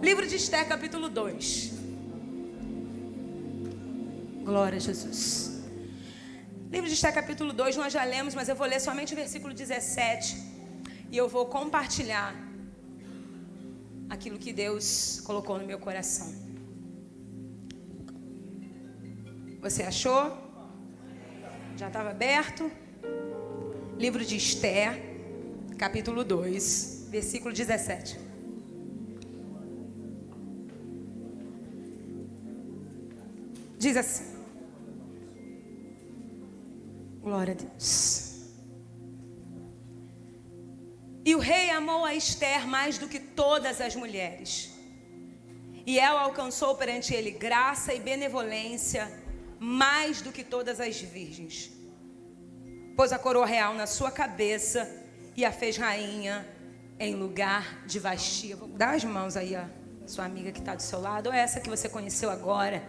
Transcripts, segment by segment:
Livro de Esther, capítulo 2. Glória a Jesus. Livro de Esther, capítulo 2, nós já lemos, mas eu vou ler somente o versículo 17. E eu vou compartilhar aquilo que Deus colocou no meu coração. Você achou? Já estava aberto? Livro de Esther, capítulo 2, versículo 17. Diz assim: glória a Deus. E o rei amou a Esther mais do que todas as mulheres, e ela alcançou perante ele graça e benevolência mais do que todas as virgens. Pôs a coroa real na sua cabeça e a fez rainha em lugar de Vasti. Vou dar as mãos aí a sua amiga que está do seu lado, ou essa que você conheceu agora.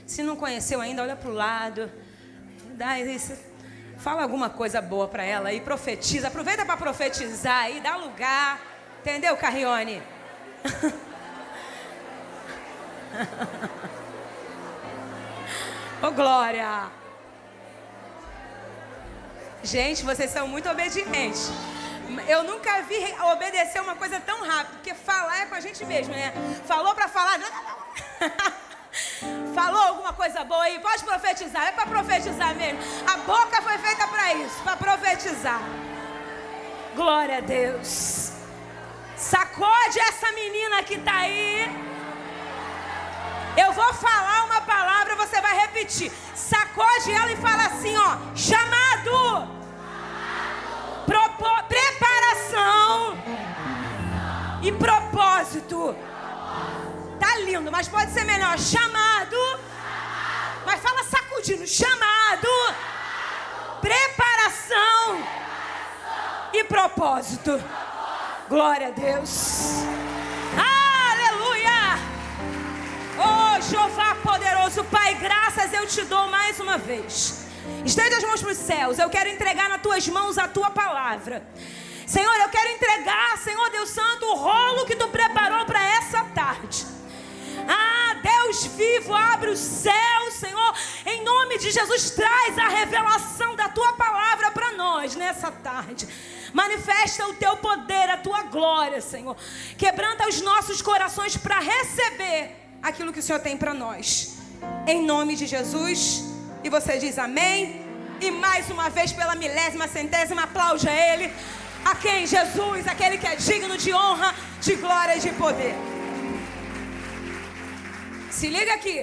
Se não conheceu ainda, olha para o lado. Fala alguma coisa boa para ela aí, profetiza. Aproveita para profetizar aí, dá lugar. Entendeu, Carrione? Ô, Glória! Gente, vocês são muito obedientes. Eu nunca vi obedecer uma coisa tão rápido, porque falar é com a gente mesmo, né? Falou para falar... Falou alguma coisa boa aí? Pode profetizar, é para profetizar mesmo. A boca foi feita para isso, para profetizar. Glória a Deus. Sacode essa menina que está aí. Eu vou falar uma palavra, você vai repetir. Sacode ela e fala assim, ó: chamado, preparação e propósito. Tá lindo, mas pode ser melhor. Chamado. Mas fala sacudindo. Chamado. Preparação. E propósito. Glória a Deus. Aleluia. Oh, Jeová poderoso, Pai, graças eu te dou mais uma vez. Estende as mãos para os céus. Eu quero entregar nas tuas mãos a tua palavra. Senhor, eu quero entregar, Senhor Deus Santo, o rolo que tu preparou para essa tarde. Ah, Deus vivo, abre o céu, Senhor, em nome de Jesus, traz a revelação da tua palavra para nós nessa tarde. Manifesta o teu poder, a tua glória, Senhor. Quebranta os nossos corações para receber aquilo que o Senhor tem para nós. Em nome de Jesus. E você diz amém. E mais uma vez, pela 1000ª, aplaude a Ele. A quem? Jesus, aquele que é digno de honra, de glória e de poder. Se liga aqui.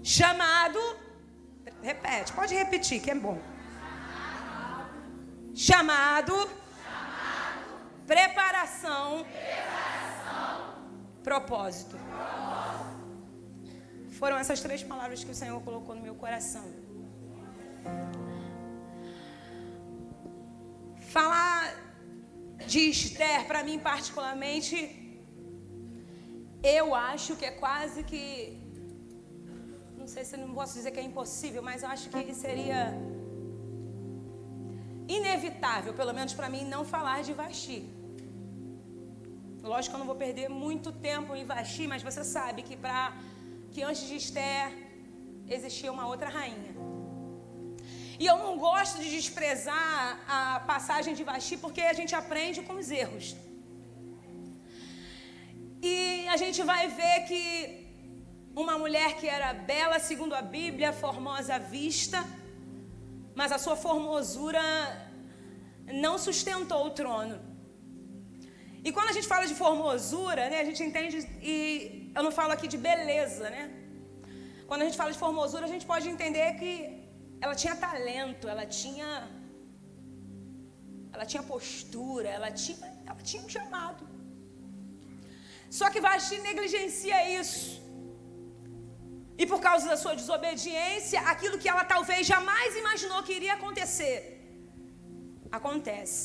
Chamado. Repete, pode repetir que é bom. Chamado. Preparação. Propósito. Foram essas 3 palavras que o Senhor colocou no meu coração. Falar de Esther, para mim particularmente, eu acho que é quase que, não sei se eu não posso dizer que é impossível, mas eu acho que seria inevitável, pelo menos para mim, não falar de Vasti. Lógico que eu não vou perder muito tempo em Vasti, mas você sabe que antes de Esther existia uma outra rainha. E eu não gosto de desprezar a passagem de Vasti, porque a gente aprende com os erros. E a gente vai ver que uma mulher que era bela, segundo a Bíblia, formosa à vista, mas a sua formosura não sustentou o trono. E quando a gente fala de formosura, né, a gente entende, e eu não falo aqui de beleza, né? Quando a gente fala de formosura, a gente pode entender que ela tinha talento, ela tinha postura, ela tinha um chamado. Só que Vasti negligencia isso. E por causa da sua desobediência, aquilo que ela talvez jamais imaginou que iria acontecer, acontece.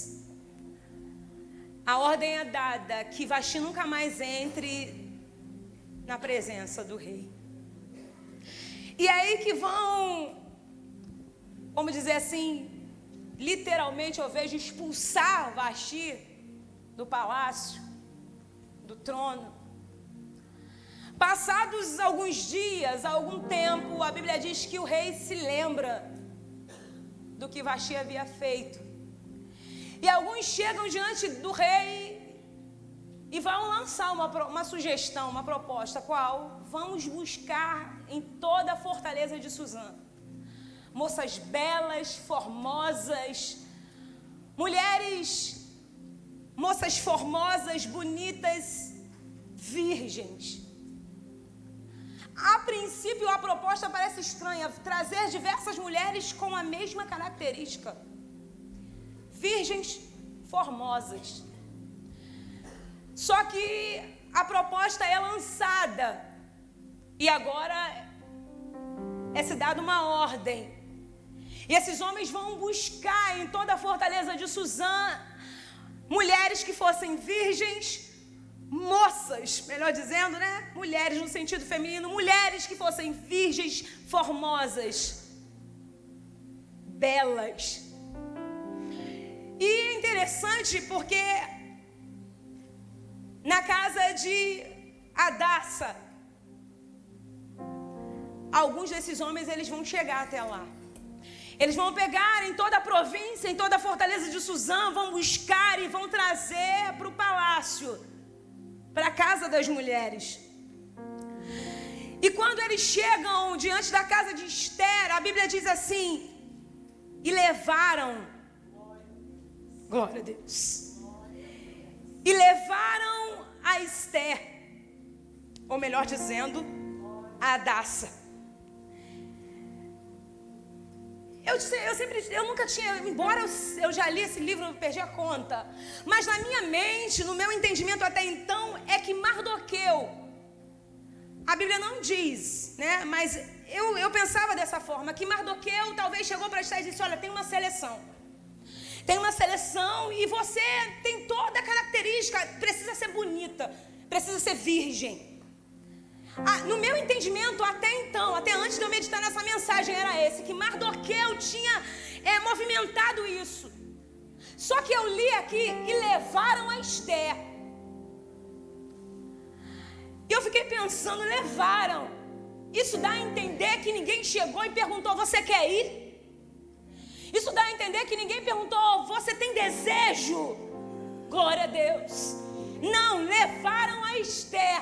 A ordem é dada que Vasti nunca mais entre na presença do rei. E aí que vão, vamos dizer assim, literalmente eu vejo expulsar Vasti do palácio. do trono. Passados alguns dias, algum tempo, a Bíblia diz que o rei se lembra do que Vasti havia feito. E alguns chegam diante do rei e vão lançar uma sugestão, uma proposta. Qual? Vamos buscar em toda a fortaleza de Suzã moças belas, formosas, mulheres, moças formosas, bonitas, virgens. A princípio, a proposta parece estranha, trazer diversas mulheres com a mesma característica. Virgens formosas. Só que a proposta é lançada e agora é se dada uma ordem. E esses homens vão buscar em toda a fortaleza de Suzã mulheres que fossem virgens, moças, melhor dizendo, né? Mulheres no sentido feminino, mulheres que fossem virgens, formosas, belas. E é interessante porque na casa de Hadassa, alguns desses homens eles vão chegar até lá. Eles vão pegar em toda a província, em toda a fortaleza de Suzã, vão buscar e vão trazer para o palácio, para a casa das mulheres. E quando eles chegam diante da casa de Esther, a Bíblia diz assim: e levaram, glória a Deus, e levaram a Esther, ou melhor dizendo, a Hadassa. Eu nunca tinha, embora eu já li esse livro, eu perdi a conta, mas na minha mente, no meu entendimento até então, é que Mardoqueu, a Bíblia não diz, né? Mas eu pensava dessa forma, que Mardoqueu talvez chegou para Esther e disse: olha, tem uma seleção e você tem toda a característica, precisa ser bonita, precisa ser virgem. No meu entendimento, até então, até antes de eu meditar nessa mensagem, era esse, que Mardoqueu tinha movimentado isso. Só que eu li aqui, e levaram a Esther. E eu fiquei pensando, levaram. Isso dá a entender que ninguém chegou e perguntou: você quer ir? Isso dá a entender que ninguém perguntou: você tem desejo? Glória a Deus. Não, levaram a Esther.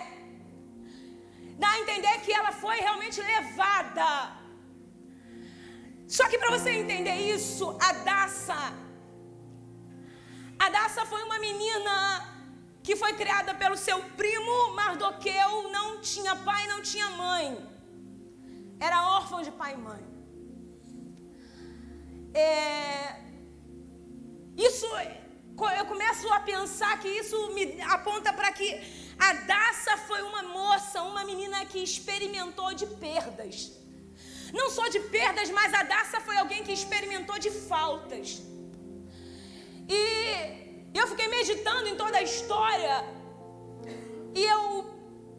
Dá a entender que ela foi realmente levada. Só que para você entender isso, Hadassa foi uma menina que foi criada pelo seu primo Mardoqueu, não tinha pai, não tinha mãe. Era órfã de pai e mãe. Eu começo a pensar que isso me aponta para que Hadassa foi uma moça, uma menina que experimentou de perdas. Não só de perdas, mas Hadassa foi alguém que experimentou de faltas. E eu fiquei meditando em toda a história e eu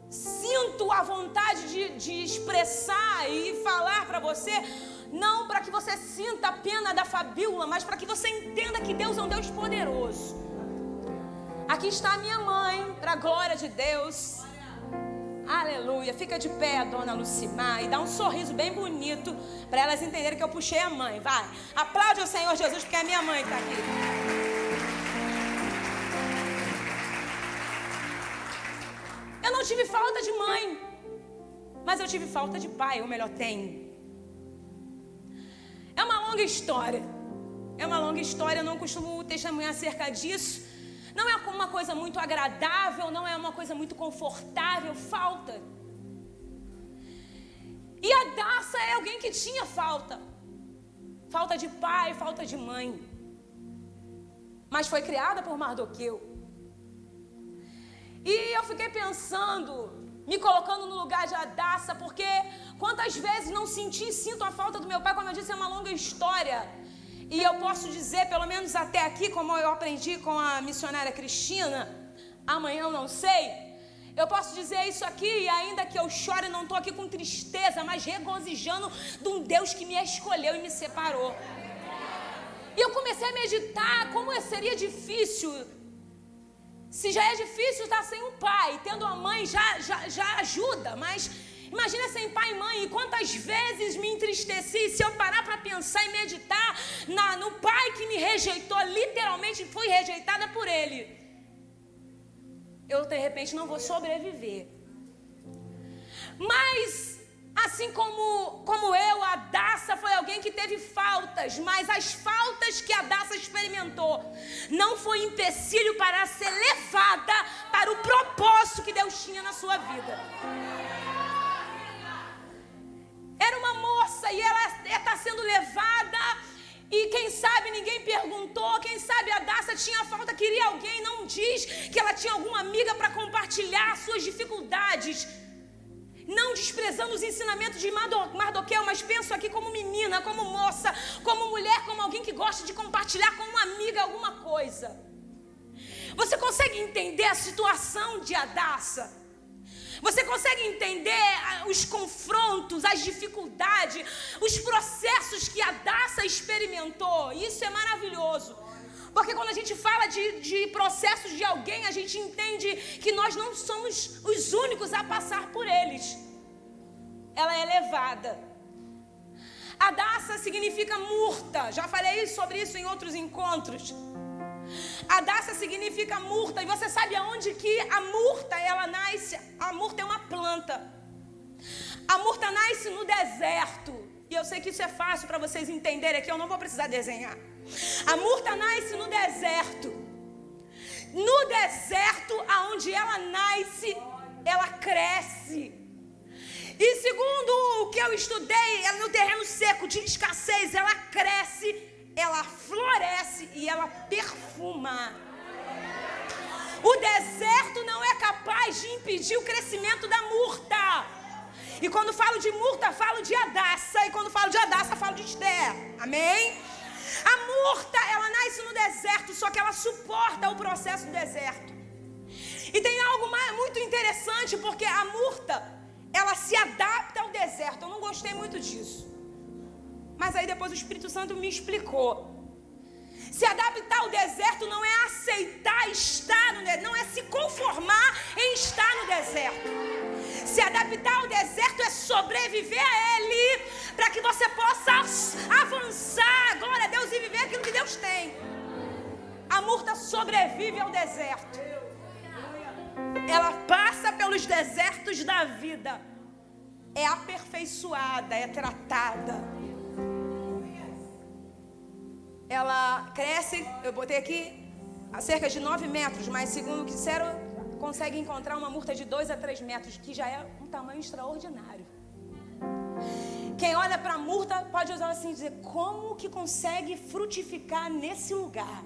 sinto a vontade de expressar e falar para você, não para que você sinta a pena da fabíola, mas para que você entenda que Deus é um Deus poderoso. Aqui está a minha mãe, para a glória de Deus. Aleluia. Fica de pé, dona Lucimar, e dá um sorriso bem bonito para elas entenderem que eu puxei a mãe. Vai, aplaude o Senhor Jesus, porque é a minha mãe que está aqui. Eu não tive falta de mãe, mas eu tive falta de pai, ou melhor, tenho. É uma longa história. Eu não costumo testemunhar acerca disso. Não é uma coisa muito agradável, não é uma coisa muito confortável, falta. E Hadassa é alguém que tinha falta. Falta de pai, falta de mãe. Mas foi criada por Mardoqueu. E eu fiquei pensando, me colocando no lugar de Hadassa, porque quantas vezes não senti e sinto a falta do meu pai, como eu disse, é uma longa história. E eu posso dizer, pelo menos até aqui, como eu aprendi com a missionária Cristina, amanhã eu não sei, eu posso dizer isso aqui, e ainda que eu chore, não estou aqui com tristeza, mas regozijando de um Deus que me escolheu e me separou. E eu comecei a meditar como seria difícil Se já é difícil estar sem um pai, tendo uma mãe já ajuda, mas imagina sem pai e mãe. E quantas vezes me entristeci, se eu parar para pensar e meditar no pai que me rejeitou, literalmente fui rejeitada por ele, eu de repente não vou sobreviver. Mas assim como eu, a Daça foi alguém que teve faltas, mas as faltas que a Daça experimentou não foi empecilho para ser levada para o propósito que Deus tinha na sua vida. Era uma moça e ela está sendo levada, e quem sabe ninguém perguntou, quem sabe a Daça tinha falta, queria alguém, não diz que ela tinha alguma amiga para compartilhar suas dificuldades. Não desprezando os ensinamentos de Mardoqueu, mas penso aqui como menina, como moça, como mulher, como alguém que gosta de compartilhar com uma amiga alguma coisa. Você consegue entender a situação de Hadassah? Você consegue entender os confrontos, as dificuldades, os processos que Hadassah experimentou? Isso é maravilhoso. Porque quando a gente fala de processos de alguém, a gente entende que nós não somos os únicos a passar por eles. Ela é levada. Hadassah significa murta. Já falei sobre isso em outros encontros. Hadassah significa murta. E você sabe aonde que a murta ela nasce? A murta é uma planta. A murta nasce no deserto. E eu sei que isso é fácil para vocês entenderem aqui. Eu não vou precisar desenhar. A murta nasce no deserto. No deserto, aonde ela nasce, ela cresce. E segundo o que eu estudei, ela no terreno seco de escassez, ela cresce, ela floresce e ela perfuma. O deserto não é capaz de impedir o crescimento da murta. E quando falo de murta, falo de Hadassah. E quando falo de Hadassah, falo de Esther. Amém? A murta, ela nasce no deserto, só que ela suporta o processo do deserto. E tem algo muito interessante, porque a murta, ela se adapta ao deserto. Eu não gostei muito disso. Mas aí depois o Espírito Santo me explicou. Se adaptar ao deserto não é aceitar estar no deserto, não é se conformar em estar no deserto. Se adaptar ao deserto é sobreviver a ele, para que você possa avançar, glória a Deus, e viver aquilo que Deus tem. A murta sobrevive ao deserto. Ela passa pelos desertos da vida. É aperfeiçoada, é tratada. Ela cresce, eu botei aqui, a cerca de 9 metros, mas segundo o que disseram, consegue encontrar uma murta de 2 a 3 metros, que já é um tamanho extraordinário. Quem olha para a murta pode usar assim e dizer, como que consegue frutificar nesse lugar?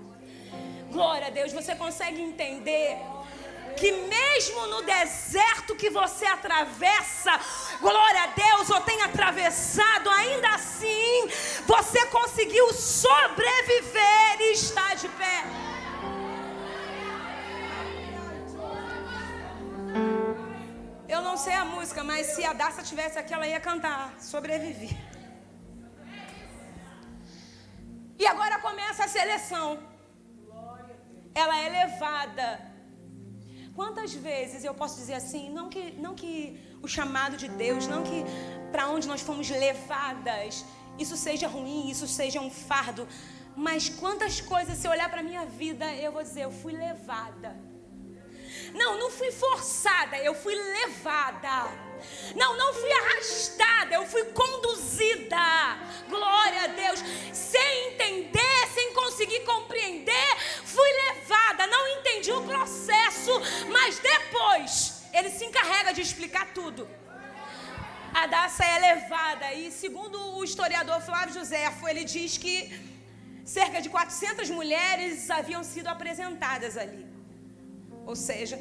Glória a Deus, você consegue entender que mesmo no deserto que você atravessa, glória a Deus, ou tem atravessado, ainda assim, você conseguiu sobreviver e estar de pé. Eu não sei a música, mas se a Hadassah tivesse aqui, ela ia cantar, sobrevivi. E agora começa a seleção. Ela é levada. Quantas vezes eu posso dizer assim, não que o chamado de Deus, não que para onde nós fomos levadas, isso seja ruim, isso seja um fardo, mas quantas coisas, se eu olhar para a minha vida, eu vou dizer, eu fui levada. Não fui forçada, eu fui levada. Não fui arrastada, eu fui conduzida. Glória a Deus. Sem entender, sem conseguir compreender, fui levada. Não entendi o processo, mas depois ele se encarrega de explicar tudo. A Hadassah é levada. E segundo o historiador Flávio Joséfo, ele diz que cerca de 400 mulheres haviam sido apresentadas ali. Ou seja,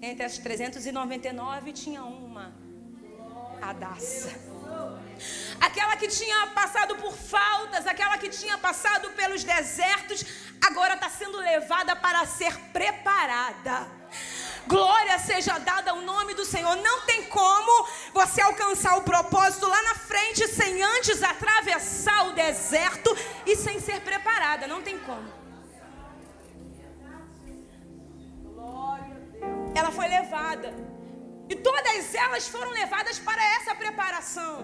entre as 399 tinha uma, Hadassah. Aquela que tinha passado por faltas, aquela que tinha passado pelos desertos, agora está sendo levada para ser preparada. Glória seja dada ao nome do Senhor. Não tem como você alcançar o propósito lá na frente sem antes atravessar o deserto e sem ser preparada. Não tem como. ela foi levada. E todas elas foram levadas para essa preparação.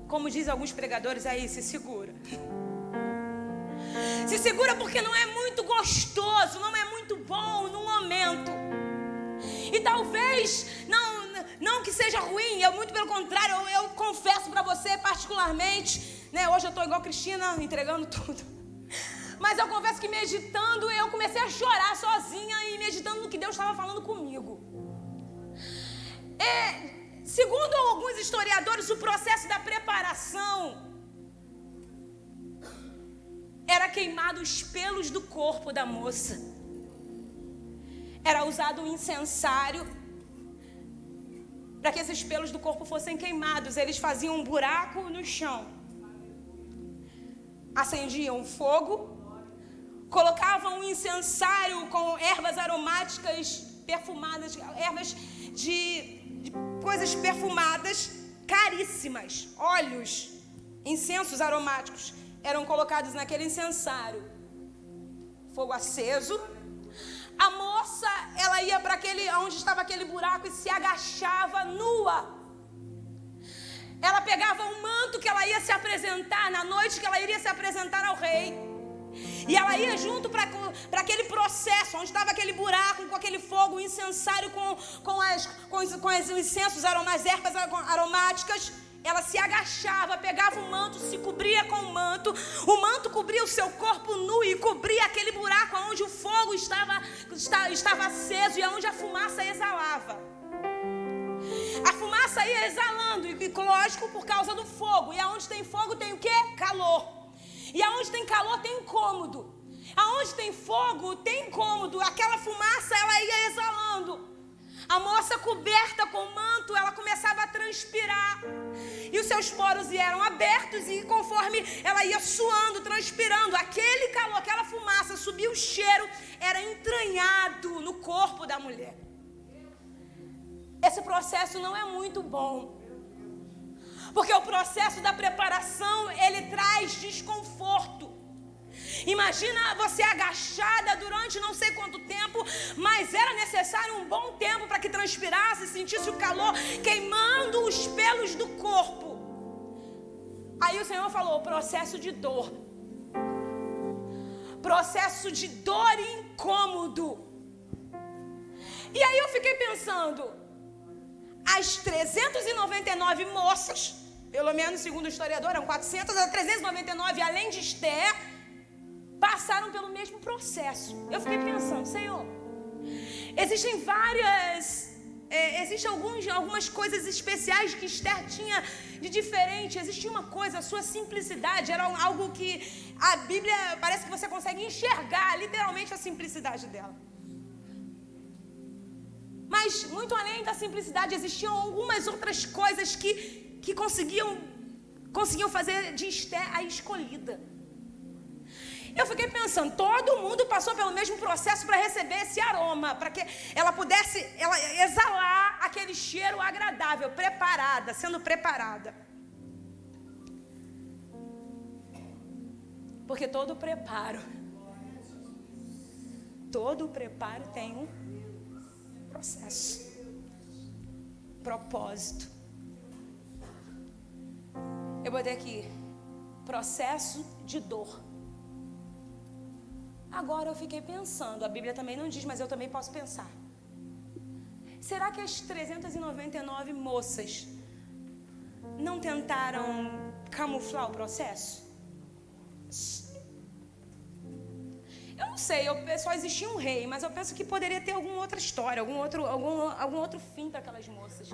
Como dizem alguns pregadores aí, se segura. Se segura porque não é muito gostoso, não é muito bom no momento. E talvez não que seja ruim, muito pelo contrário, eu confesso para você particularmente, né, hoje eu estou igual a Cristina, entregando tudo. Mas eu confesso que meditando, eu comecei a chorar sozinha e meditando no que Deus estava falando comigo. Segundo alguns historiadores, o processo da preparação era queimado os pelos do corpo da moça. Era usado um incensário para que esses pelos do corpo fossem queimados. Eles faziam um buraco no chão, acendiam fogo, colocavam um incensário com ervas aromáticas perfumadas, ervas de coisas perfumadas caríssimas, óleos, incensos aromáticos eram colocados naquele incensário. Fogo aceso. A moça, ela ia para onde estava aquele buraco e se agachava nua. Ela pegava um manto que ela ia se apresentar, na noite que ela iria se apresentar ao rei. E ela ia junto para aquele processo, onde estava aquele buraco, com aquele fogo, o incensário, com os incensos aromáticos, ervas aromáticas. Ela se agachava, pegava o manto, se cobria com o manto cobria o seu corpo nu e cobria aquele buraco onde o fogo estava aceso e onde a fumaça exalava. A fumaça ia exalando, e lógico, por causa do fogo. E aonde tem fogo tem o quê? Calor. E aonde tem calor tem incômodo. Aonde tem fogo tem incômodo. Aquela fumaça, ela ia exalando. A moça coberta com o manto, ela começava a transpirar. E os seus poros eram abertos e conforme ela ia suando, transpirando, aquele calor, aquela fumaça, subia o cheiro, era entranhado no corpo da mulher. Esse processo não é muito bom. Porque o processo da preparação, ele traz desconforto. Imagina você agachada durante não sei quanto tempo, mas era necessário um bom tempo para que transpirasse, sentisse o calor queimando os pelos do corpo. Aí o Senhor falou, processo de dor. Processo de dor e incômodo. E aí eu fiquei pensando, as 399 moças, pelo menos segundo o historiador, eram 400 a 399, além de Esther, passaram pelo mesmo processo. Eu fiquei pensando, Senhor, existem algumas coisas especiais que Esther tinha de diferente. Existia uma coisa, a sua simplicidade era algo que a Bíblia parece que você consegue enxergar literalmente a simplicidade dela. Mas muito além da simplicidade existiam algumas outras coisas que conseguiam fazer de Esther a escolhida. Eu fiquei pensando, todo mundo passou pelo mesmo processo para receber esse aroma, para que ela pudesse exalar aquele cheiro agradável, sendo preparada. Porque todo preparo tem um processo, propósito. Eu botei aqui, processo de dor. Agora eu fiquei pensando, a Bíblia também não diz, mas eu também posso pensar. Será que as 399 moças não tentaram camuflar o processo? Eu não sei, só existia um rei, mas eu penso que poderia ter alguma outra história, algum outro fim para aquelas moças.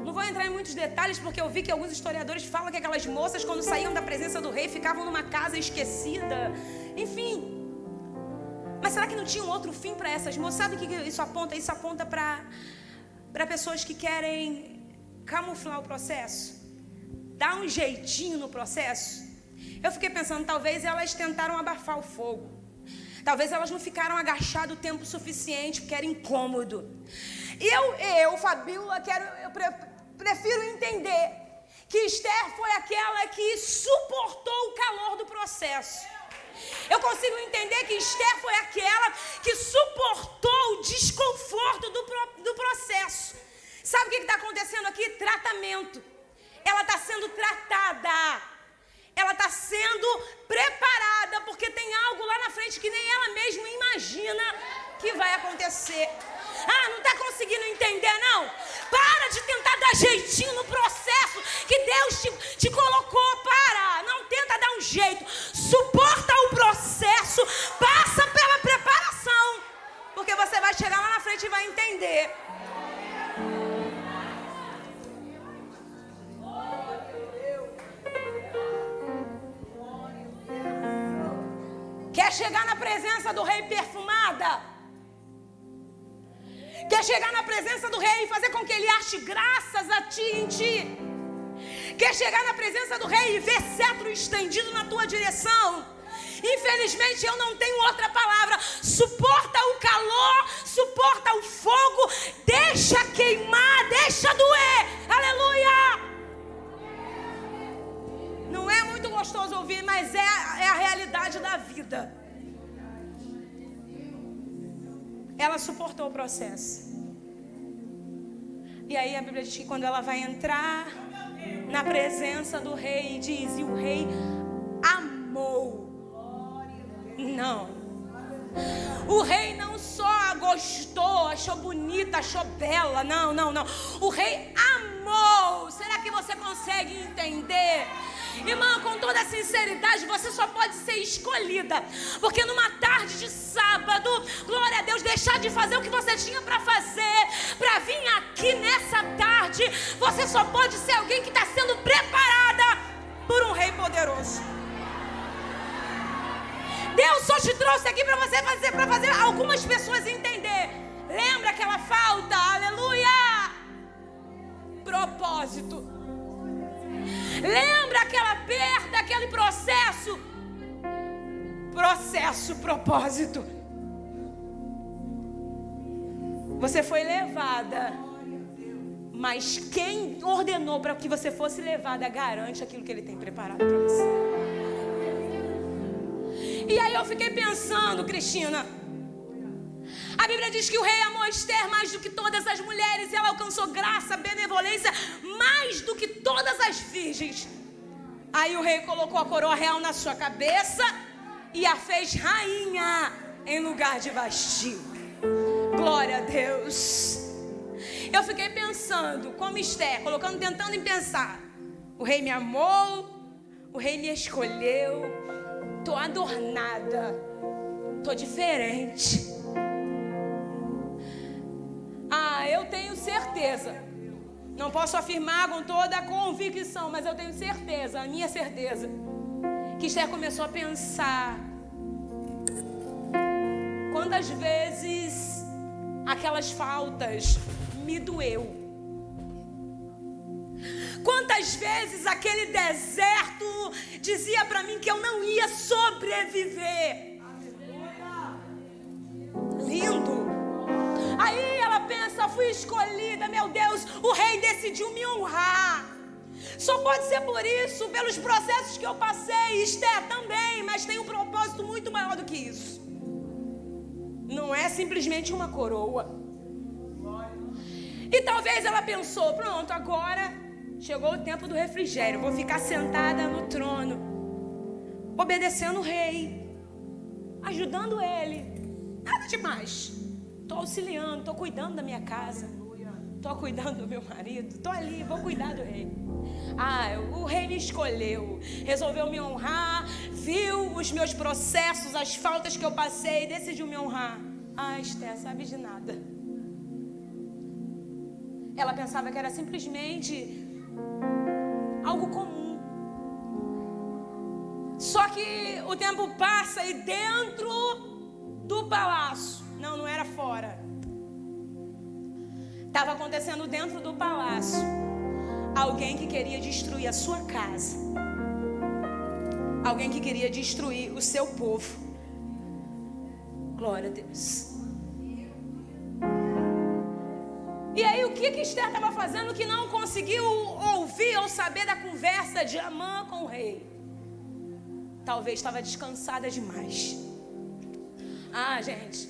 Não vou entrar em muitos detalhes, porque eu vi que alguns historiadores falam que aquelas moças, quando saíam da presença do rei, ficavam numa casa esquecida. Enfim. Mas será que não tinha um outro fim para essas moças? Sabe o que isso aponta? Isso aponta para pessoas que querem camuflar o processo, dar um jeitinho no processo. Eu fiquei pensando, talvez elas tentaram abafar o fogo. Talvez elas não ficaram agachadas o tempo suficiente, porque era incômodo. E eu Fabíola, prefiro entender que Esther foi aquela que suportou o calor do processo. Eu consigo entender que Esther foi aquela que suportou tratamento. Ela está sendo tratada. Ela está sendo preparada, porque tem algo lá na frente que nem ela mesma imagina que vai acontecer. Ah, não está conseguindo entender, não? Para de tentar dar jeitinho no processo que Deus te colocou. Para, não tenta dar um jeito. Suporta o processo, passa pela preparação, porque você vai chegar lá na frente e vai entender. Quer chegar na presença do rei perfumada? Quer chegar na presença do rei e fazer com que ele ache graças a ti em ti? Quer chegar na presença do rei e ver cetro estendido na tua direção? Infelizmente eu não tenho outra palavra. Suporta o calor, suporta o fogo, deixa queimar, deixa doer. Aleluia! Não é muito gostoso ouvir, mas é a realidade da vida. Ela suportou o processo. E aí a Bíblia diz que quando ela vai entrar na presença do rei, diz, e o rei amou. Não. O rei não só gostou, achou bonita, achou bela. Não. O rei amou. Será que você consegue entender? Irmã, com toda sinceridade, você só pode ser escolhida, porque numa tarde de sábado, glória a Deus, deixar de fazer o que você tinha para fazer, para vir aqui nessa tarde, você só pode ser alguém que está sendo preparada por um rei poderoso. Deus só te trouxe aqui para você fazer algumas pessoas entender. Lembra aquela falta? Aleluia! Propósito. Lembra aquela perda, aquele processo? Propósito. Você foi levada, mas quem ordenou para que você fosse levada garante aquilo que Ele tem preparado para você. E aí eu fiquei pensando, Cristina, a Bíblia diz que o rei amou Esther mais do que todas as mulheres, e ela alcançou graça, benevolência, mais do que todas as virgens. Aí o rei colocou a coroa real na sua cabeça e a fez rainha em lugar de Vasti. Glória a Deus. Eu fiquei pensando, como Esther, tentando pensar. O rei me amou, o rei me escolheu, estou adornada, estou diferente. Eu tenho certeza, não posso afirmar com toda a convicção, mas eu tenho certeza, a minha certeza, que Esther começou a pensar quantas vezes aquelas faltas me doeu, quantas vezes aquele deserto dizia para mim que eu não ia sobreviver. Lindo. Aí ela pensa, fui escolhida, meu Deus, o rei decidiu me honrar. Só pode ser por isso, pelos processos que eu passei. Esther também, mas tem um propósito muito maior do que isso. Não é simplesmente uma coroa. E talvez ela pensou, pronto, agora chegou o tempo do refrigério, vou ficar sentada no trono, obedecendo o rei, ajudando ele, nada demais. Estou auxiliando, estou cuidando da minha casa, estou cuidando do meu marido, estou ali, vou cuidar do rei. O rei me escolheu, resolveu me honrar, viu os meus processos, as faltas que eu passei, decidiu me honrar. Esther, sabe de nada. Ela pensava que era simplesmente algo comum. Só que o tempo passa e dentro do palácio, não era fora, estava acontecendo dentro do palácio, alguém que queria destruir a sua casa, alguém que queria destruir o seu povo. Glória a Deus. E aí o que Esther estava fazendo que não conseguiu ouvir ou saber da conversa de Amã com o rei? Talvez estava descansada demais. Gente,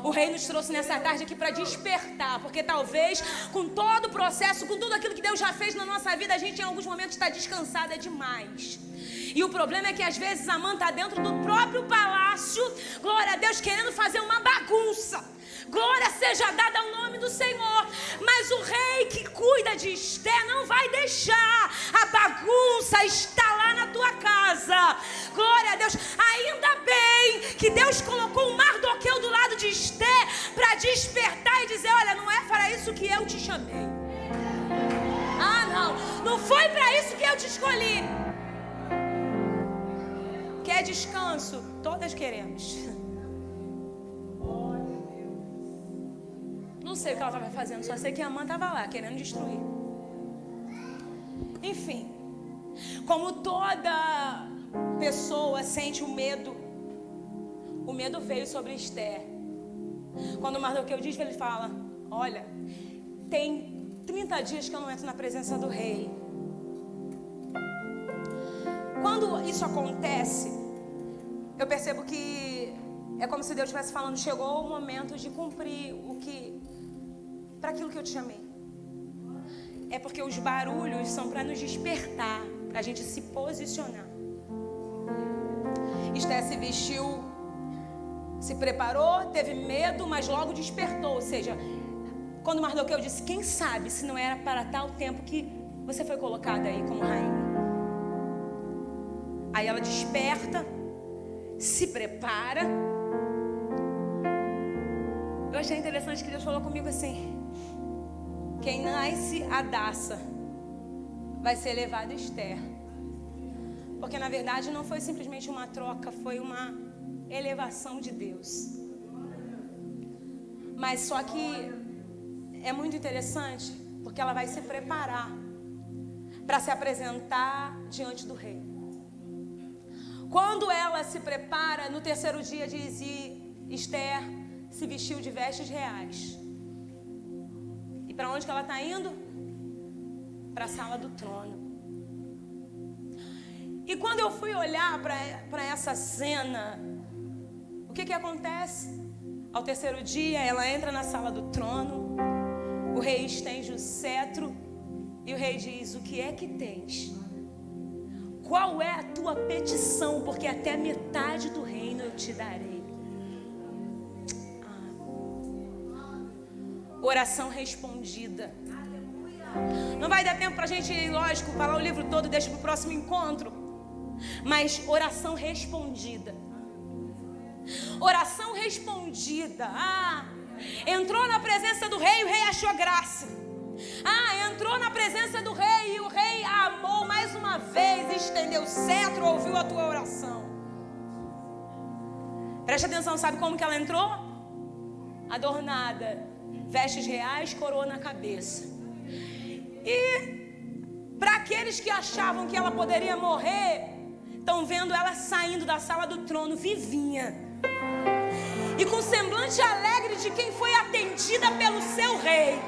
O rei nos trouxe nessa tarde aqui para despertar, porque talvez com todo o processo, com tudo aquilo que Deus já fez na nossa vida, a gente em alguns momentos está descansada demais. E o problema é que às vezes a mãe está dentro do próprio palácio, glória a Deus, querendo fazer uma bagunça. Glória seja dada ao nome do Senhor. Mas o rei que cuida de Esther não vai deixar a bagunça estar lá na tua casa. Glória a Deus. Ainda bem que Deus colocou o Mardoqueu do lado de Esther para despertar e dizer: olha, não é para isso que eu te chamei. Não foi para isso que eu te escolhi. Quer descanso? Todas queremos. Não sei o que ela estava fazendo, só sei que a Amã estava lá, querendo destruir. Enfim, como toda pessoa sente o medo veio sobre Esther. Quando o Mardoqueu diz, ele fala: olha, tem 30 dias que eu não entro na presença do rei. Quando isso acontece, eu percebo que é como se Deus estivesse falando: chegou o momento de cumprir para aquilo que eu te chamei. É porque os barulhos são para nos despertar, para a gente se posicionar. Esther se vestiu, se preparou, teve medo, mas logo despertou. Ou seja, quando Mardoqueu disse: quem sabe se não era para tal tempo que você foi colocada aí como rainha. Aí ela desperta, se prepara. Eu achei interessante que Deus falou comigo assim: quem nasce Hadassah vai ser levado a Esther. Porque na verdade não foi simplesmente uma troca, foi uma elevação de Deus. Mas só que é muito interessante, porque ela vai se preparar para se apresentar diante do rei. Quando ela se prepara, no terceiro dia diz: e Esther se vestiu de vestes reais. E para onde que ela está indo? Para a sala do trono. E quando eu fui olhar para essa cena, o que acontece? Ao terceiro dia, ela entra na sala do trono, o rei estende o cetro e o rei diz: o que é que tens? Qual é a tua petição? Porque até metade do reino eu te darei. Oração respondida. Não vai dar tempo para a gente, lógico, falar o livro todo, deixa para o próximo encontro. Mas oração respondida. Oração respondida. Entrou na presença do rei, o rei achou graça. Entrou na presença do rei e o rei a amou mais uma vez, estendeu o cetro, ouviu a tua oração. Preste atenção, sabe como que ela entrou? Adornada, vestes reais, coroa na cabeça. E para aqueles que achavam que ela poderia morrer, estão vendo ela saindo da sala do trono vivinha e com semblante alegre de quem foi atendida pelo seu rei.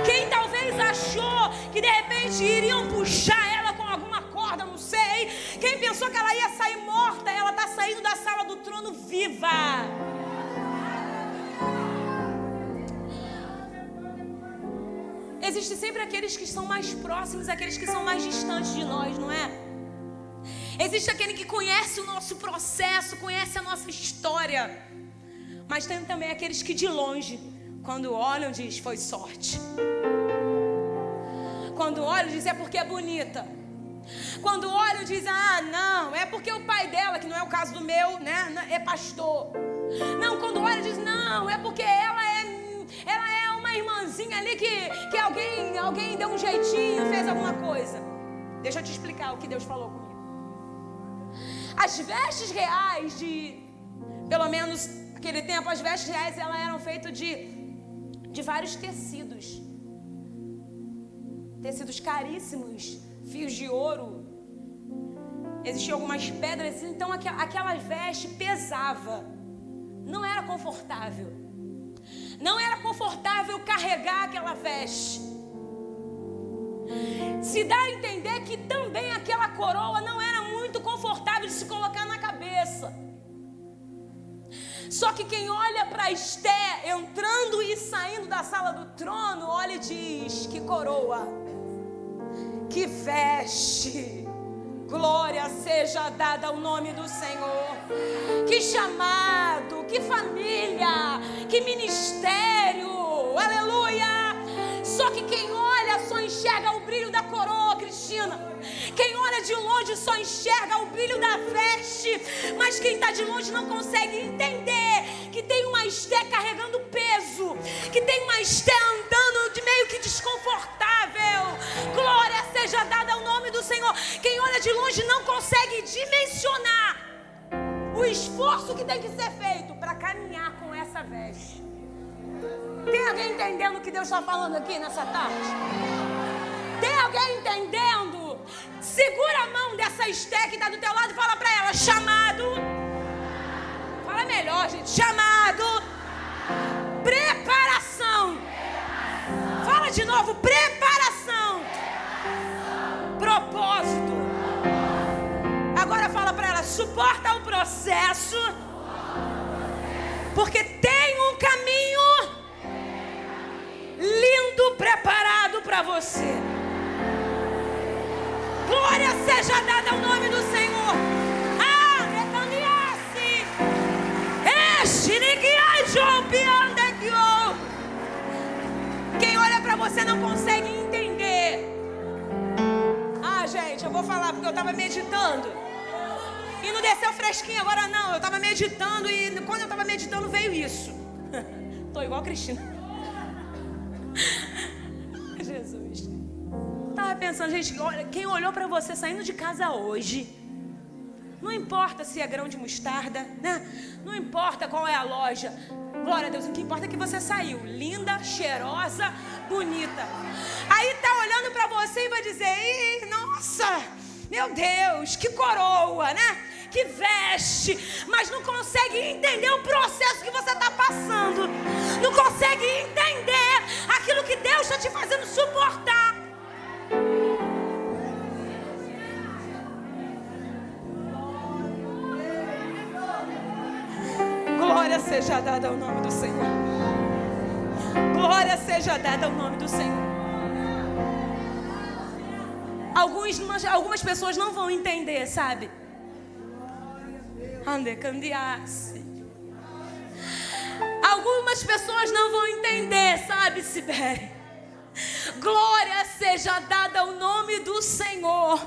Quem talvez achou que de repente iriam puxar ela com alguma corda, não sei. Quem pensou que ela ia sair morta, ela está saindo da sala do trono viva. Existem sempre aqueles que são mais próximos, aqueles que são mais distantes de nós, não é? Existe aquele que conhece o nosso processo, conhece a nossa história. Mas tem também aqueles que de longe, quando olham, diz: foi sorte. Quando olham, diz: é porque é bonita. Quando olham, diz: não, é porque o pai dela, que não é o caso do meu, né, é pastor. Não, quando olham, diz: não, é porque ela é uma irmãzinha ali que alguém deu um jeitinho, fez alguma coisa. Deixa eu te explicar o que Deus falou comigo. As vestes reais pelo menos naquele tempo, as vestes reais elas eram feitas de vários tecidos. Tecidos caríssimos, fios de ouro. Existiam algumas pedras, então aquela veste pesava. Não era confortável. Não era confortável carregar aquela veste. Se dá a entender que também aquela coroa não era muito confortável de se colocar na cabeça. Só que quem olha para Esther entrando e saindo da sala do trono, olha e diz: que coroa, que veste, glória seja dada ao nome do Senhor. Que chamado, que família, que ministério, aleluia. Só que quem olha só enxerga o brilho da coroa, Cristina. Quem olha de longe só enxerga o brilho da veste. Mas quem está de longe não consegue entender que tem uma Esther carregando peso, que tem uma Esther andando de meio que desconfortável. Glória seja dada ao nome do Senhor. Quem olha de longe não consegue dimensionar o esforço que tem que ser feito para caminhar com essa veste. Tem alguém entendendo o que Deus está falando aqui nessa tarde? Tem alguém entendendo? Segura a mão dessa Esther que está do teu lado e fala para ela: chamado. Fala melhor, gente. Chamado. Preparação. Fala de novo. Preparação. Propósito. Agora fala para ela: suporta o processo, porque tem um caminho lindo preparado para você. Glória seja dada ao nome do Senhor. Quem olha para você não consegue entender. Gente, eu vou falar porque eu estava meditando e não desceu fresquinho agora não. Eu estava meditando e quando eu estava meditando veio isso. Tô igual a Cristina. Jesus. Estava pensando, gente, olha, quem olhou para você saindo de casa hoje, não importa se é grão de mostarda, né? Não importa qual é a loja. Glória a Deus, o que importa é que você saiu linda, cheirosa, bonita. Aí tá olhando pra você e vai dizer: nossa, meu Deus, que coroa, né? Que veste. Mas não consegue entender o processo que você tá passando. Não consegue entender aquilo que Deus está te fazendo suportar. Glória seja dada ao nome do Senhor. Glória seja dada ao nome do Senhor. Algumas pessoas não vão entender, sabe? Algumas pessoas não vão entender, sabe, Sibéria? Glória seja dada ao nome do Senhor.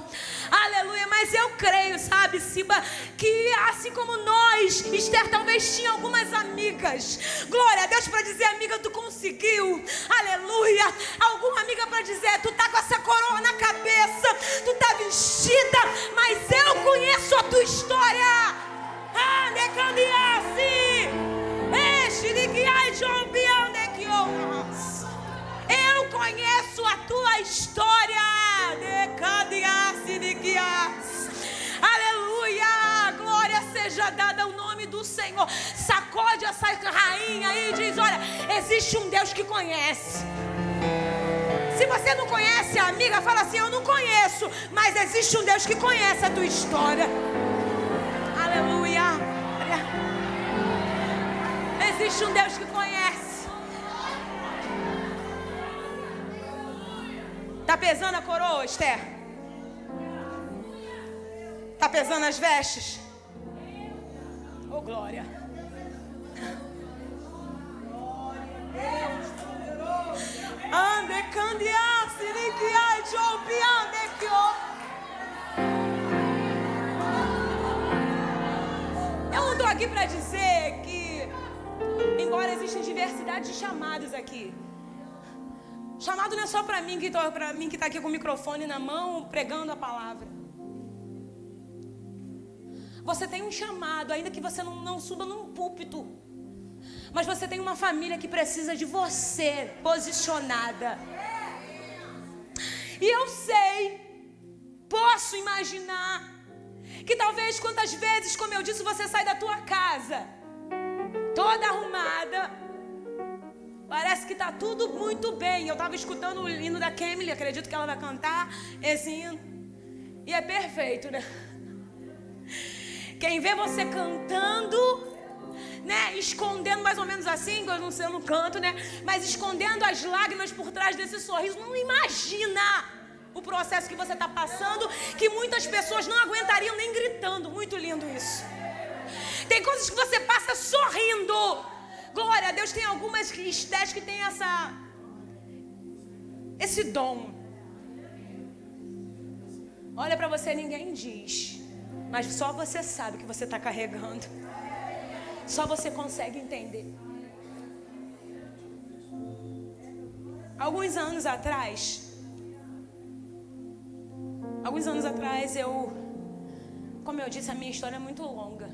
Aleluia. Mas eu creio, sabe, Siba, que assim como nós, Esther talvez tinha algumas amigas. Glória a Deus para dizer: amiga, tu conseguiu. Aleluia. Alguma amiga para dizer: tu tá com essa coroa na cabeça, tu tá vestida, mas eu conheço a tua história. Eu conheço a tua história. Aleluia. Glória seja dada ao nome do Senhor. Sacode essa rainha aí e diz: olha, existe um Deus que conhece. Se você não conhece a amiga, fala assim: eu não conheço, mas existe um Deus que conhece a tua história. Aleluia. Existe um Deus que conhece. Tá pesando a coroa, Esther? Tá pesando as vestes? Oh, glória. Ande candiasse, niquiai, jobiande, eu não estou aqui para dizer que, embora exista diversidade de chamados aqui, chamado não é só para mim que está aqui com o microfone na mão, pregando a palavra. Você tem um chamado, ainda que você não suba num púlpito. Mas você tem uma família que precisa de você posicionada. E eu sei, posso imaginar, que talvez quantas vezes, como eu disse, você sai da tua casa toda arrumada, parece que está tudo muito bem. Eu estava escutando o hino da Kemily, acredito que ela vai cantar esse hino, e é perfeito, né? Quem vê você cantando né, escondendo mais ou menos assim, eu não sei, eu não canto, né, mas escondendo as lágrimas por trás desse sorriso. Não imagina o processo que você está passando, que muitas pessoas não aguentariam nem gritando. Muito lindo isso. Tem coisas que você passa sorrindo. Glória a Deus, tem algumas estéticas que tem esse dom. Olha para você, ninguém diz, mas só você sabe o que você está carregando. Só você consegue entender. Alguns anos atrás, como eu disse, a minha história é muito longa.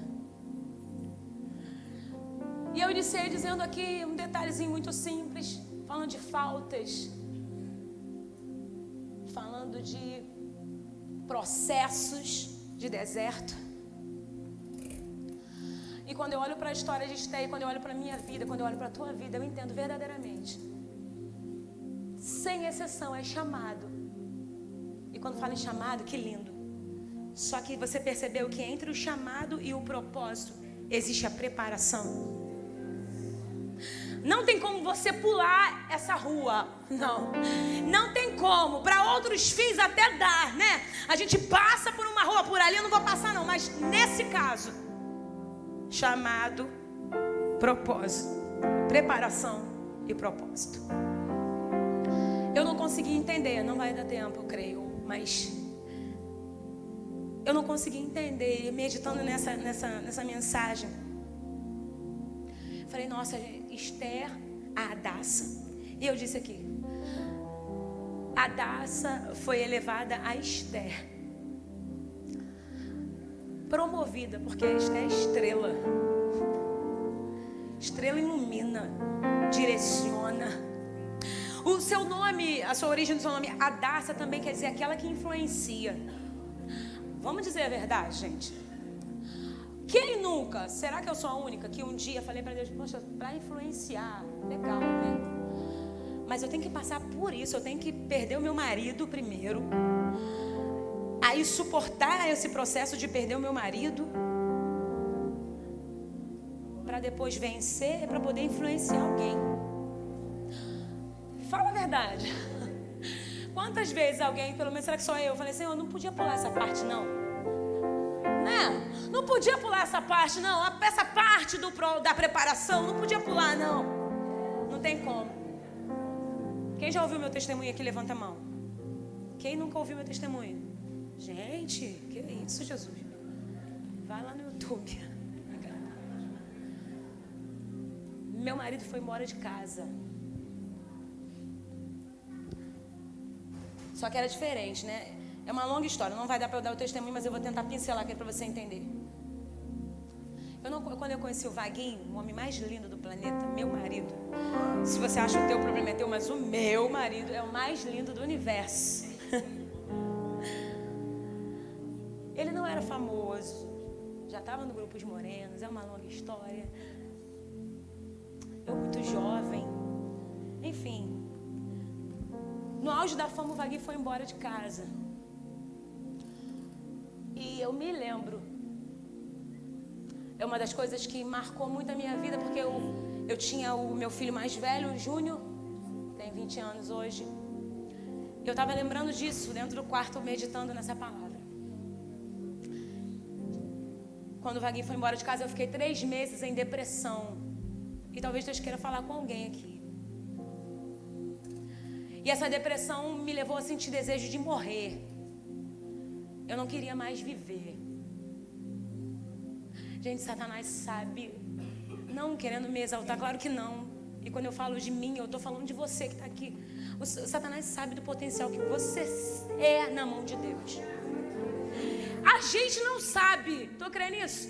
E eu iniciei dizendo aqui um detalhezinho muito simples, falando de faltas, falando de processos de deserto. E quando eu olho para a história de Esther, quando eu olho para a minha vida, quando eu olho para a tua vida, eu entendo verdadeiramente. Sem exceção, é chamado. E quando falo em chamado, que lindo. Só que você percebeu que entre o chamado e o propósito existe a preparação. Não tem como você pular essa rua. Não tem como. Para outros fins até dar, né? A gente passa por uma rua por ali, eu não vou passar não. Mas nesse caso, chamado, propósito, preparação e propósito. Eu não consegui entender, não vai dar tempo, eu creio. Mas eu não consegui entender, meditando nessa mensagem. Falei, nossa, Esther, a Hadassah. E eu disse aqui, Hadassah foi elevada a Esther, promovida, porque Esther é estrela. Estrela ilumina, direciona. O seu nome, a sua origem do seu nome, Hadassah, também quer dizer aquela que influencia. Vamos dizer a verdade, gente. Quem nunca, será que eu sou a única que um dia falei para Deus, poxa, para influenciar, legal, né? Mas eu tenho que passar por isso, eu tenho que perder o meu marido primeiro, aí suportar esse processo de perder o meu marido, para depois vencer, para poder influenciar alguém. Fala a verdade. Quantas vezes alguém, pelo menos será que só eu, falei assim, eu não podia pular essa parte não. Não podia pular essa parte, não. Essa parte da preparação, não podia pular, não. Não tem como. Quem já ouviu meu testemunho aqui, levanta a mão. Quem nunca ouviu meu testemunho? Gente, que isso, Jesus? Vai lá no YouTube. Meu marido foi embora de casa. Só que era diferente, né? É uma longa história, não vai dar para eu dar o testemunho, mas eu vou tentar pincelar aqui para você entender. Quando eu conheci o Vaguinho, o homem mais lindo do planeta, meu marido. Se você acha o teu problema é teu, mas o meu marido é o mais lindo do universo. Ele não era famoso, já estava no grupo de morenos, é uma longa história. Eu muito jovem, enfim. No auge da fama, o Vaguinho foi embora de casa. E eu me lembro, é uma das coisas que marcou muito a minha vida, porque eu tinha o meu filho mais velho, o Júnior, tem 20 anos hoje. Eu estava lembrando disso dentro do quarto, meditando nessa palavra. Quando o Vaguinho foi embora de casa, eu fiquei 3 meses em depressão. E talvez Deus queira falar com alguém aqui. E essa depressão me levou a sentir desejo de morrer. Eu não queria mais viver. Gente, Satanás sabe, não querendo me exaltar, claro que não. E quando eu falo de mim, eu estou falando de você que está aqui. O Satanás sabe do potencial que você é na mão de Deus. A gente não sabe, estou crendo nisso?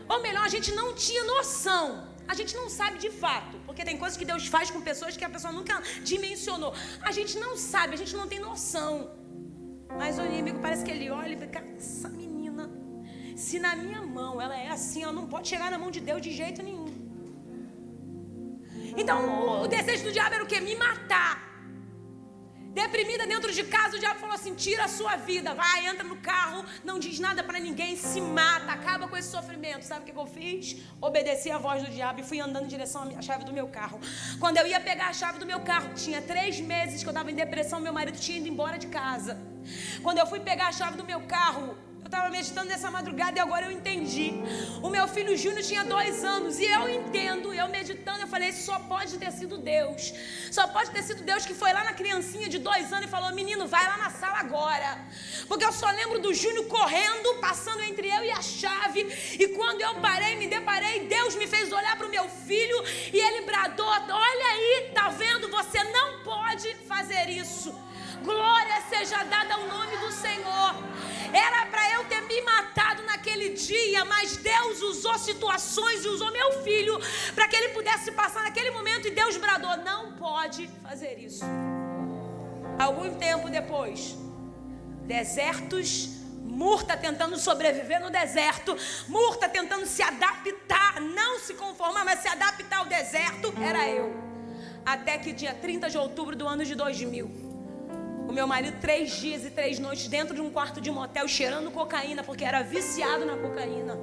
Ou melhor, a gente não tinha noção. A gente não sabe de fato, porque tem coisas que Deus faz com pessoas que a pessoa nunca dimensionou. A gente não sabe, a gente não tem noção. Mas o inimigo parece que ele olha e fica, essa menina, se na minha mão ela é assim, ela não pode chegar na mão de Deus de jeito nenhum. Então o desejo do diabo era o quê? Me matar. deprimida dentro de casa, o diabo falou assim: tira a sua vida, vai, entra no carro, não diz nada pra ninguém, se mata, acaba com esse sofrimento. Sabe o que eu fiz? Obedeci a voz do diabo e fui andando em direção à chave do meu carro. Quando eu ia pegar a chave do meu carro, tinha 3 meses que eu estava em depressão, meu marido tinha ido embora de casa. Quando eu fui pegar a chave do meu carro, eu estava meditando nessa madrugada e agora eu entendi. O meu filho Júnior tinha 2 anos e eu entendo, eu meditando, eu falei: só pode ter sido Deus. Só pode ter sido Deus que foi lá na criancinha de 2 anos e falou: menino, vai lá na sala agora. Porque eu só lembro do Júnior correndo, passando entre eu e a chave. E quando eu parei, me deparei, Deus me fez olhar para o meu filho e ele bradou: olha aí, tá vendo? Você não pode fazer isso. Glória seja dada ao nome do Senhor. Era para eu ter me matado naquele dia, mas Deus usou situações e usou meu filho para que ele pudesse passar naquele momento, e Deus bradou: não pode fazer isso. Algum tempo depois, desertos, Murta tentando sobreviver no deserto, Murta tentando se adaptar, não se conformar, mas se adaptar ao deserto, era eu. Até que dia 30 de outubro do ano de 2000, o meu marido 3 dias e 3 noites dentro de um quarto de motel, cheirando cocaína, porque era viciado na cocaína.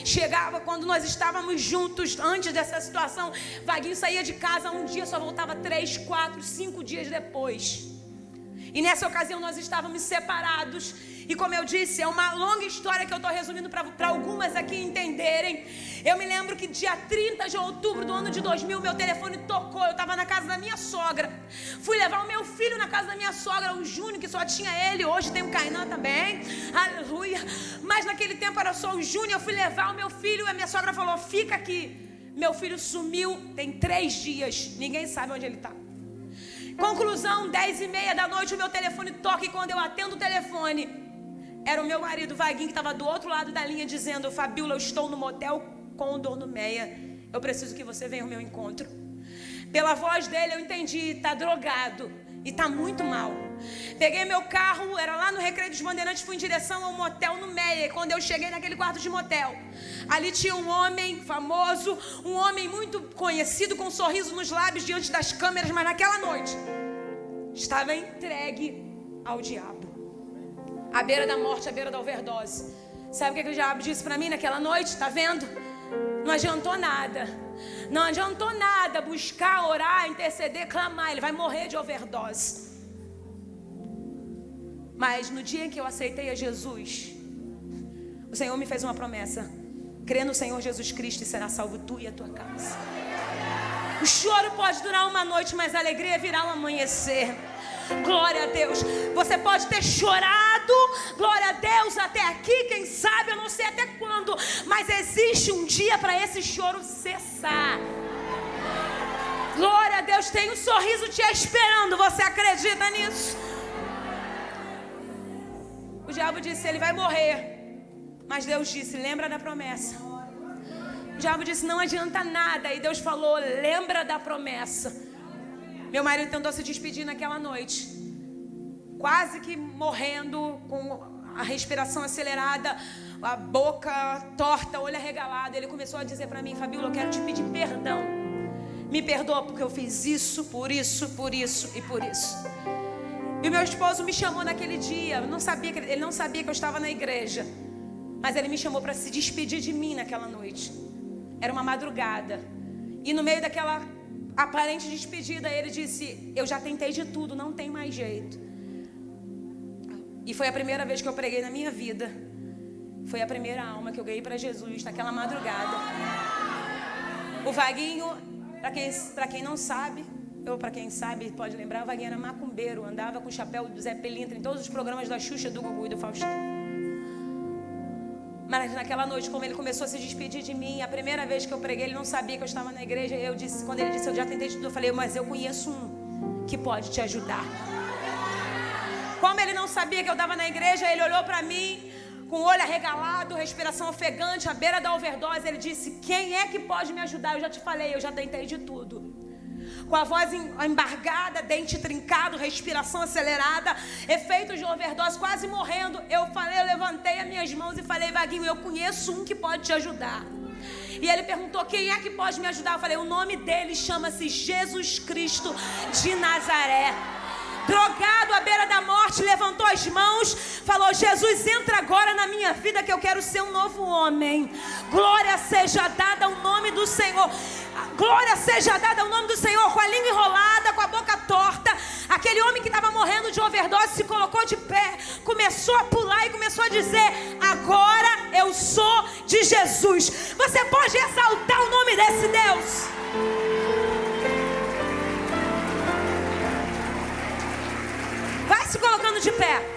Chegava, quando nós estávamos juntos, antes dessa situação, Vaguinho saía de casa um dia, só voltava 3, 4, 5 dias depois. E nessa ocasião nós estávamos separados. E como eu disse, é uma longa história que eu estou resumindo para algumas aqui entenderem. Eu me lembro que dia 30 de outubro do ano de 2000, meu telefone tocou. Eu estava na casa da minha sogra. Fui levar o meu filho na casa da minha sogra, o Júnior, que só tinha ele. Hoje tem o Kainan também. Aleluia. Mas naquele tempo era só o Júnior. Eu fui levar o meu filho e a minha sogra falou: fica aqui. Meu filho sumiu, tem 3 dias. Ninguém sabe onde ele está. Conclusão, 10h30 da noite, o meu telefone toca. E quando eu atendo o telefone, era o meu marido, Vaguinho, que estava do outro lado da linha, dizendo: Fabiola, eu estou no motel Condor no Meia. Eu preciso que você venha ao meu encontro. Pela voz dele eu entendi: está drogado e está muito mal. Peguei meu carro, era lá no Recreio dos Bandeirantes, fui em direção ao motel no Meia. E quando eu cheguei naquele quarto de motel, ali tinha um homem famoso, um homem muito conhecido, com um sorriso nos lábios diante das câmeras, mas naquela noite estava entregue ao diabo, à beira da morte, à beira da overdose. Sabe o que o diabo disse para mim naquela noite? Tá vendo? Não adiantou nada. Não adiantou nada buscar, orar, interceder, clamar. Ele vai morrer de overdose. Mas no dia em que eu aceitei a Jesus, o Senhor me fez uma promessa: crê no Senhor Jesus Cristo e será salvo tu e a tua casa. O choro pode durar uma noite, mas a alegria virá ao amanhecer. Glória a Deus. Você pode ter chorado, glória a Deus, até aqui, quem sabe, eu não sei até quando, mas existe um dia para esse choro cessar. Glória a Deus, tem um sorriso te esperando. Você acredita nisso? O diabo disse: ele vai morrer. Mas Deus disse: lembra da promessa. O diabo disse: não adianta nada. E Deus falou: lembra da promessa. Meu marido tentou se despedir naquela noite, quase que morrendo, com a respiração acelerada, a boca torta, olho arregalado. Ele começou a dizer para mim: Fabiola, eu quero te pedir perdão. Me perdoa porque eu fiz isso, por isso, por isso e por isso. E o meu esposo me chamou naquele dia. Ele não sabia que eu estava na igreja, mas ele me chamou para se despedir de mim naquela noite. Era uma madrugada. E no meio daquela aparente despedida, ele disse: eu já tentei de tudo, não tem mais jeito. E foi a primeira vez que eu preguei na minha vida. Foi a primeira alma que eu ganhei para Jesus naquela madrugada. O Vaguinho, para quem não sabe, ou para quem sabe pode lembrar, o Vaguinho era macumbeiro, andava com o chapéu do Zé Pelintra em todos os programas da Xuxa, do Gugu e do Faustão. Mas naquela noite, como ele começou a se despedir de mim, a primeira vez que eu preguei, ele não sabia que eu estava na igreja. Eu disse, quando ele disse: eu já tentei de tudo, eu falei: mas eu conheço um que pode te ajudar. Como ele não sabia que eu estava na igreja, ele olhou para mim com o olho arregalado, respiração ofegante, à beira da overdose. Ele disse: quem é que pode me ajudar? Eu já te falei, eu já tentei de tudo. Com a voz embargada, dente trincado, respiração acelerada, efeitos de overdose, quase morrendo, eu levantei as minhas mãos e falei: Vaguinho, eu conheço um que pode te ajudar. E ele perguntou: quem é que pode me ajudar? Eu falei: o nome dele chama-se Jesus Cristo de Nazaré. drogado à beira da morte, levantou as mãos, falou: Jesus, entra agora na minha vida que eu quero ser um novo homem. Glória seja dada ao nome do Senhor. Glória seja dada ao nome do Senhor. Com a língua enrolada, com a boca torta, aquele homem que estava morrendo de overdose se colocou de pé, começou a pular e começou a dizer: agora eu sou de Jesus. Você pode exaltar o nome desse Deus? Vai se colocando de pé.